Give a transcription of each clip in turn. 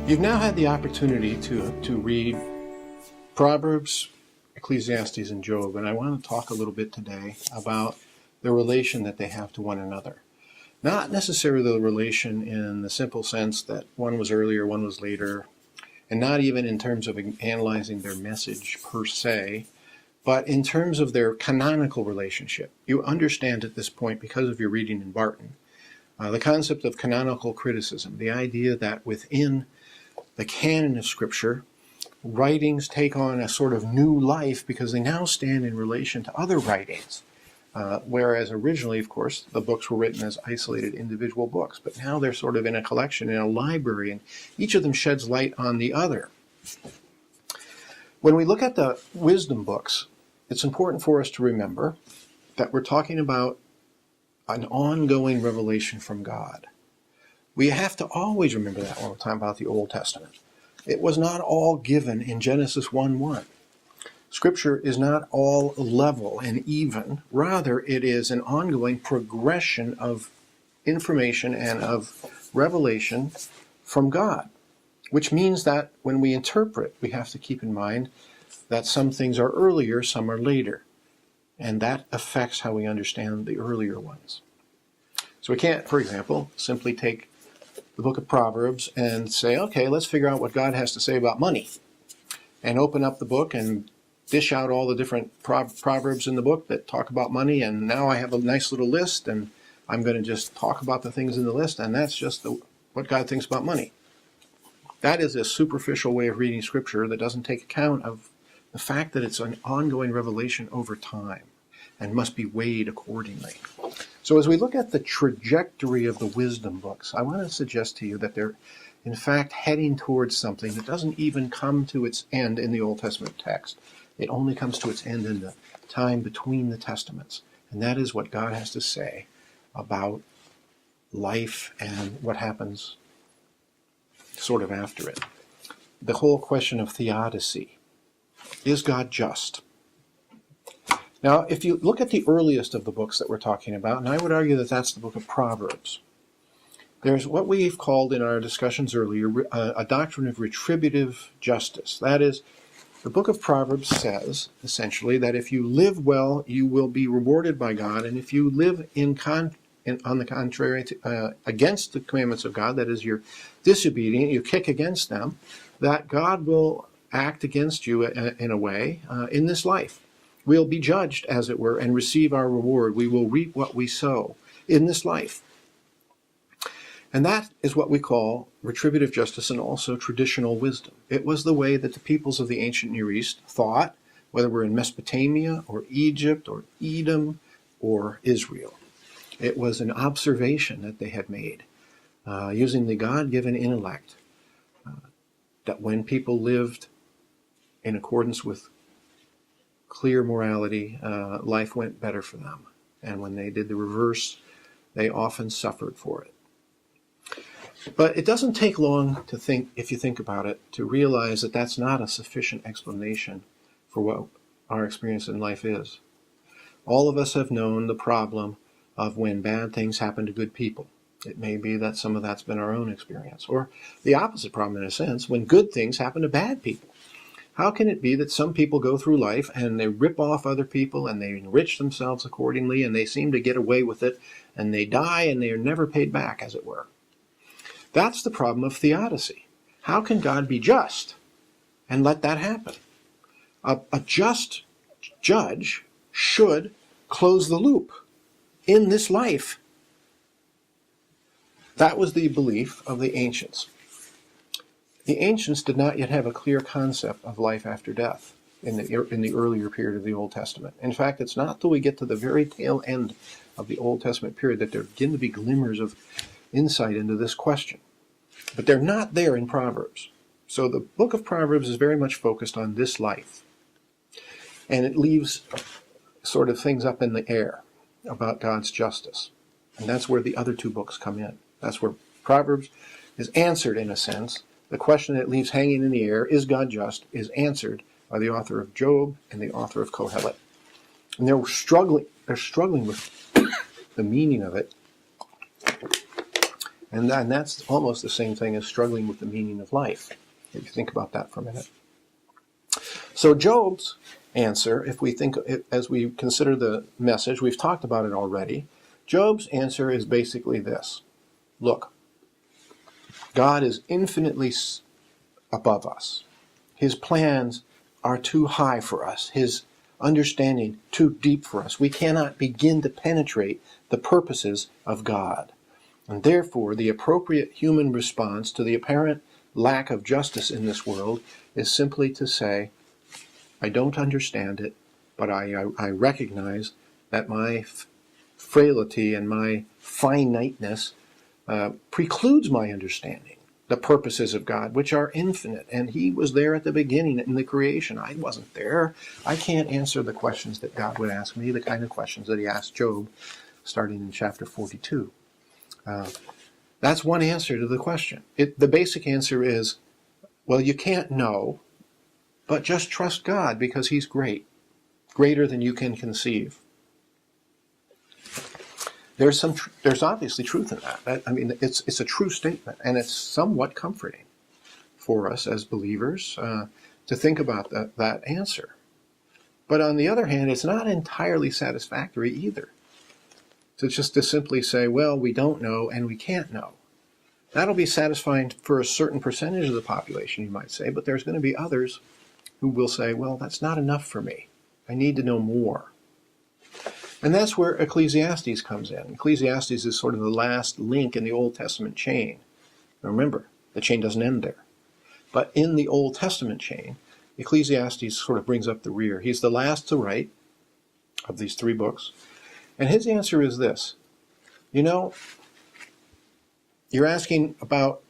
You've now had the opportunity to read Proverbs, Ecclesiastes, and Job, and I want to talk a little bit today about the relation that they have to one another. Not necessarily the relation in the simple sense that one was earlier, one was later, and not even in terms of analyzing their message per se, but in terms of their canonical relationship. You understand at this point, because of your reading in Barton, the concept of canonical criticism, the idea that within the canon of Scripture, writings take on a sort of new life because they now stand in relation to other writings. Whereas originally, of course, the books were written as isolated individual books, but now they're sort of in a collection, in a library, and each of them sheds light on the other. When we look at the wisdom books, it's important for us to remember that we're talking about an ongoing revelation from God. We have to always remember that when we're talking about the Old Testament. It was not all given in Genesis 1:1. Scripture is not all level and even. Rather, it is an ongoing progression of information and of revelation from God, which means that when we interpret, we have to keep in mind that some things are earlier, some are later, and that affects how we understand the earlier ones. So we can't, for example, simply take the book of Proverbs and say, okay, let's figure out what God has to say about money, and open up the book and dish out all the different proverbs in the book that talk about money, and now I have a nice little list, and I'm going to just talk about the things in the list, and that's just what God thinks about money. That is a superficial way of reading Scripture that doesn't take account of the fact that it's an ongoing revelation over time and must be weighed accordingly. So as we look at the trajectory of the wisdom books, I want to suggest to you that they're in fact heading towards something that doesn't even come to its end in the Old Testament text. It only comes to its end in the time between the Testaments. And that is what God has to say about life and what happens sort of after it. The whole question of theodicy. Is God just? Now, if you look at the earliest of the books that we're talking about, and I would argue that that's the book of Proverbs, there's what we've called in our discussions earlier a doctrine of retributive justice. That is, the book of Proverbs says, essentially, that if you live well, you will be rewarded by God, and if you live on the contrary, against the commandments of God, that is, you're disobedient, you kick against them, that God will act against you in a way in this life. We'll be judged, as it were, and receive our reward. We will reap what we sow in this life. And that is what we call retributive justice and also traditional wisdom. It was the way that the peoples of the ancient Near East thought, whether we're in Mesopotamia or Egypt or Edom or Israel. It was an observation that they had made using the God-given intellect that when people lived in accordance with clear morality, life went better for them. And when they did the reverse, they often suffered for it. But it doesn't take long to think, if you think about it, to realize that that's not a sufficient explanation for what our experience in life is. All of us have known the problem of when bad things happen to good people. It may be that some of that's been our own experience. Or the opposite problem, in a sense, when good things happen to bad people. How can it be that some people go through life and they rip off other people and they enrich themselves accordingly and they seem to get away with it and they die and they are never paid back, as it were? That's the problem of theodicy. How can God be just and let that happen? A just judge should close the loop in this life. That was the belief of the ancients. The ancients did not yet have a clear concept of life after death in the earlier period of the Old Testament. In fact, it's not till we get to the very tail end of the Old Testament period that there begin to be glimmers of insight into this question. But they're not there in Proverbs. So the book of Proverbs is very much focused on this life. And it leaves sort of things up in the air about God's justice. And that's where the other two books come in. That's where Proverbs is answered, in a sense. The question that it leaves hanging in the air, is God just, is answered by the author of Job and the author of Kohelet. And they're struggling with the meaning of it And that's almost the same thing as struggling with the meaning of life, if you think about that for a minute. So Job's answer, if we think, as we consider the message, we've talked about it already. Job's answer is basically this. Look, God is infinitely above us. His plans are too high for us. His understanding too deep for us. We cannot begin to penetrate the purposes of God. And therefore, the appropriate human response to the apparent lack of justice in this world is simply to say, I don't understand it, but I recognize that my frailty and my finiteness precludes my understanding the purposes of God, which are infinite. And he was there at the beginning in the creation. I wasn't there. I can't answer the questions that God would ask me, the kind of questions that he asked Job, starting in chapter 42. That's one answer to the question. The basic answer is, well, you can't know, but just trust God because he's great, greater than you can conceive. There's obviously truth in that. I mean, it's a true statement, and it's somewhat comforting for us as believers to think about that answer. But on the other hand, it's not entirely satisfactory either. To simply say, well, we don't know and we can't know. That'll be satisfying for a certain percentage of the population, you might say, but there's going to be others who will say, well, that's not enough for me. I need to know more. And that's where Ecclesiastes comes in. Ecclesiastes is sort of the last link in the Old Testament chain. Now remember, the chain doesn't end there. But in the Old Testament chain, Ecclesiastes sort of brings up the rear. He's the last to write of these three books. And his answer is this. You know, you're asking about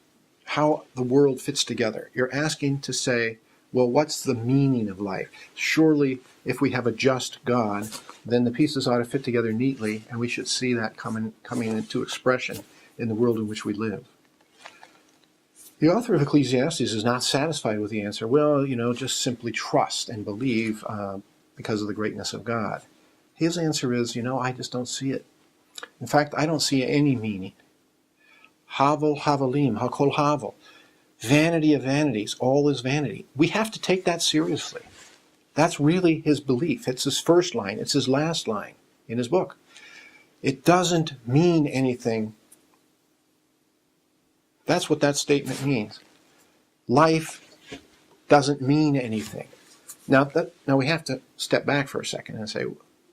how the world fits together. You're asking to say, well, what's the meaning of life? Surely, if we have a just God, then the pieces ought to fit together neatly, and we should see that coming into expression in the world in which we live. The author of Ecclesiastes is not satisfied with the answer, well, just simply trust and believe because of the greatness of God. His answer is, I just don't see it. In fact, I don't see any meaning. Havel havalim, hakol havel. Vanity of vanities, all is vanity. We have to take that seriously. That's really his belief. It's his first line. It's his last line in his book. It doesn't mean anything. That's what that statement means. Life doesn't mean anything. Now we have to step back for a second and say,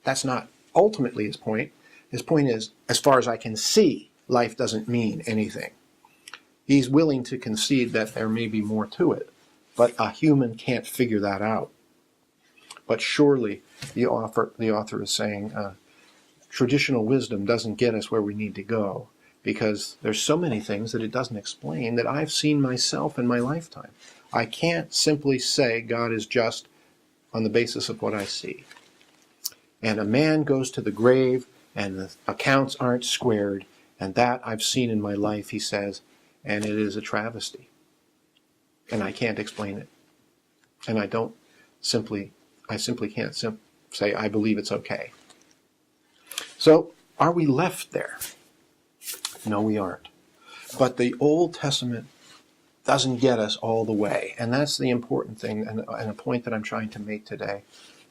that's not ultimately his point. His point is, as far as I can see, life doesn't mean anything. He's willing to concede that there may be more to it, but a human can't figure that out. But surely the author is saying traditional wisdom doesn't get us where we need to go, because there's so many things that it doesn't explain that I've seen myself in my lifetime. I can't simply say God is just on the basis of what I see. And a man goes to the grave and the accounts aren't squared, and that I've seen in my life, he says, and it is a travesty. And I can't explain it. And I simply can't say, I believe it's okay. So, are we left there? No, we aren't. But the Old Testament doesn't get us all the way. And that's the important thing, and a point that I'm trying to make today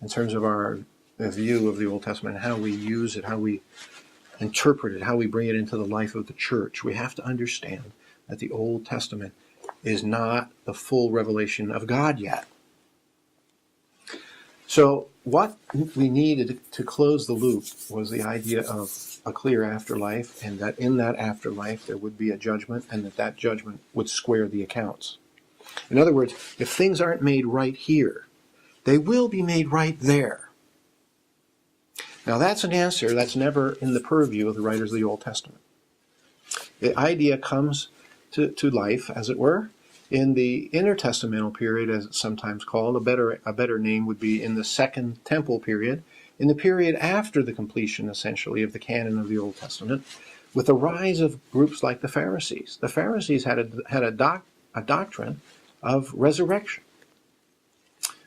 in terms of our view of the Old Testament, how we use it, how we interpret it, how we bring it into the life of the church. We have to understand that the Old Testament is not the full revelation of God yet. So what we needed to close the loop was the idea of a clear afterlife, and that in that afterlife there would be a judgment, and that judgment would square the accounts. In other words, if things aren't made right here, they will be made right there. Now that's an answer that's never in the purview of the writers of the Old Testament. The idea comes to life, as it were, in the intertestamental period, as it's sometimes called. A better name would be in the Second Temple period, in the period after the completion, essentially, of the canon of the Old Testament, with the rise of groups like the Pharisees. The Pharisees had a doctrine of resurrection.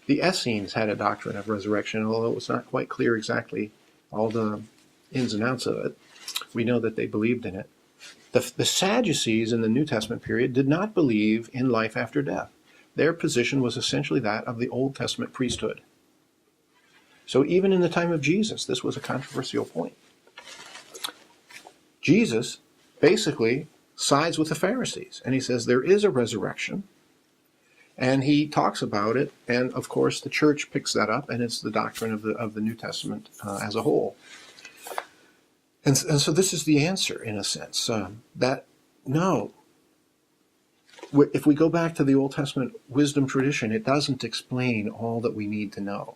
The Essenes had a doctrine of resurrection, although it was not quite clear exactly all the ins and outs of it. We know that they believed in it. The Sadducees in the New Testament period did not believe in life after death. Their position was essentially that of the Old Testament priesthood. So even in the time of Jesus, this was a controversial point. Jesus basically sides with the Pharisees, and he says there is a resurrection, and he talks about it, and of course the church picks that up, and it's the doctrine of the New Testament as a whole. And so this is the answer, in a sense, that no, if we go back to the Old Testament wisdom tradition, it doesn't explain all that we need to know.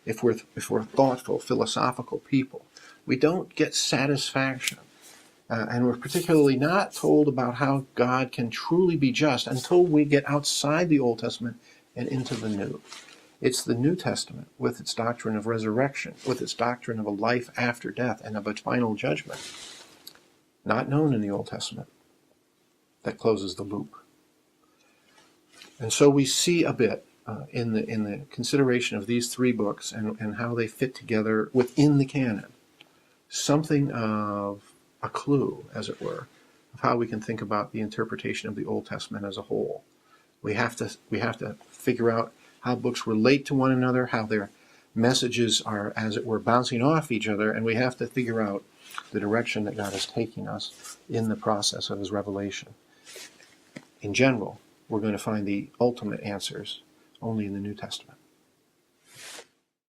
If we're thoughtful, philosophical people, we don't get satisfaction. And we're particularly not told about how God can truly be just until we get outside the Old Testament and into the New. It's the New Testament, with its doctrine of resurrection, with its doctrine of a life after death and of a final judgment, not known in the Old Testament, that closes the loop. And so we see a bit in the consideration of these three books and how they fit together within the canon, something of a clue, as it were, of how we can think about the interpretation of the Old Testament as a whole. We have to figure out how books relate to one another, how their messages are, as it were, bouncing off each other, and we have to figure out the direction that God is taking us in the process of his revelation. In general, we're going to find the ultimate answers only in the New Testament.